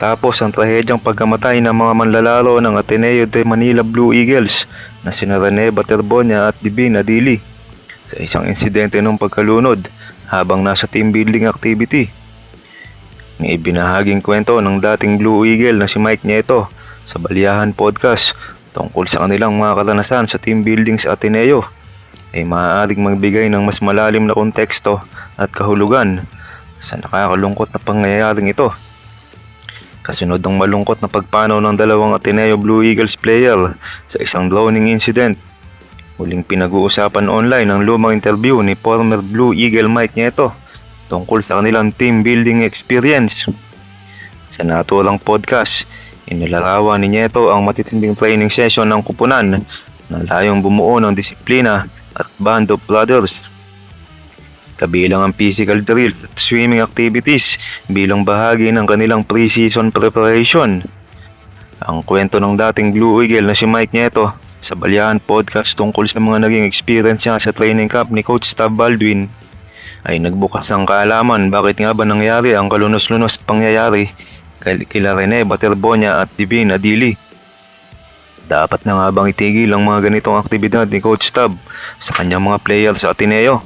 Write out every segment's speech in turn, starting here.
matapos ang trahedyang pagkamatay ng mga manlalaro ng Ateneo de Manila Blue Eagles na sina Rene Baterbonia at Divin Adili sa isang insidente ng pagkalunod habang nasa team building activity. May ibinahaging kwento ng dating Blue Eagle na si Mike Nieto sa Baliyahan Podcast tungkol sa kanilang mga karanasan sa team building sa Ateneo ay maaaring magbigay ng mas malalim na konteksto at kahulugan sa nakakalungkot na pangyayaring ito. Kasunod ng malungkot na pagpanaw ng dalawang Ateneo Blue Eagles player sa isang drowning incident, muling pinag-uusapan online ang lumang interview ni former Blue Eagle Mike Nieto tungkol sa kanilang team building experience. Sa naturang podcast, inilarawan ni Nieto ang matitinding training session ng kupunan na layong bumuo ng disiplina at band of brothers. Kabilang ang physical drills at swimming activities bilang bahagi ng kanilang pre-season preparation. Ang kwento ng dating Blue Eagle na si Mike Nieto sa Baliyahan Podcast tungkol sa mga naging experience niya sa training camp ni Coach Tab Baldwin ay nagbukas ng kaalaman bakit nga ba nangyari ang kalunos-lunos pangyayari kila Rene Baterbonia at Divin Adili. Dapat na nga bang itigil ang mga ganitong aktibidad ni Coach Tab sa kanyang mga player sa Ateneo?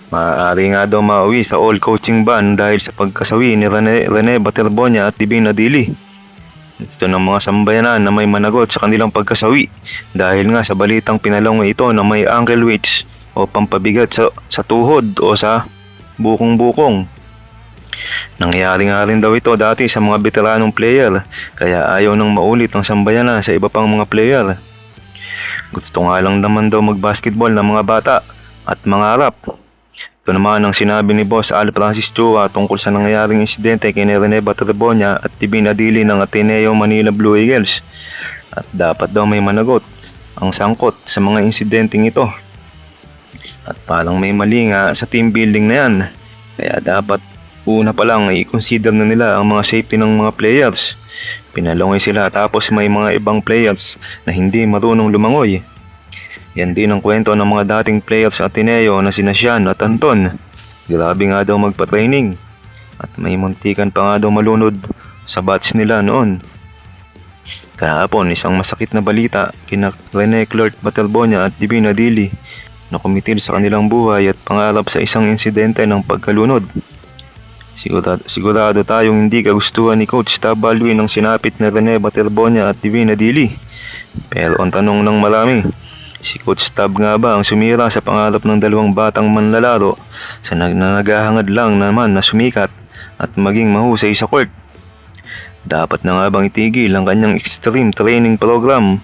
Maaari nga daw mauwi sa all coaching ban dahil sa pagkasawi ni Rene Baterbonia at Divin Adili. Ito ng mga sambayanan na may managot sa kanilang pagkasawi dahil nga sa balitang pinalong ito na may ankle weights o pampabigat sa tuhod o sa bukong-bukong. Nangyari nga rin daw ito dati sa mga veteranong player kaya ayaw nang maulit ang sambayanan sa iba pang mga player. Gusto nga lang naman daw magbasketball ng mga bata at mangarap. Ito naman ang sinabi ni Boss Al Francis Chua tungkol sa nangyayaring insidente kay Rene Baterbonia at Divin Adili ng Ateneo Manila Blue Eagles at dapat daw may managot ang sangkot sa mga insidenteng ito. At parang may mali nga sa team building na yan kaya dapat una pa lang i-consider na nila ang mga safety ng mga players. Pinalongay sila tapos may mga ibang players na hindi marunong lumangoy. Yan din ang kwento ng mga dating players sa Ateneo na sina Sean at Anton. Grabe nga daw magpa-training at may muntikan pa nga daw malunod sa batch nila noon. Kahapon isang masakit na balita kina Rene Clark Baterbonia at Divin Adili na kumitil sa kanilang buhay at pangarap sa isang insidente ng pagkalunod. Sigurado tayong hindi kagustuhan ni Coach Tab Baldwin ang sinapit na Rene Baterbonia at Divin Adili. Pero ang tanong ng marami, si Coach Tab nga ba ang sumira sa pangarap ng dalawang batang manlalaro sa naghahangad lang naman na sumikat at maging mahusay sa court? Dapat na nga bang itigil ang kanyang extreme training program?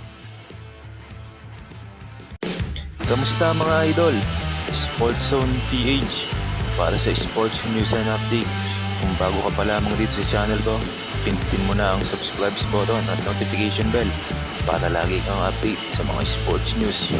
Kamusta mga idol? Sports Zone PH para sa sports news and update. Kung bago ka pa lamang dito sa channel ko, pindutin mo na ang subscribe button at notification bell para lagi kang update sa mga sports news.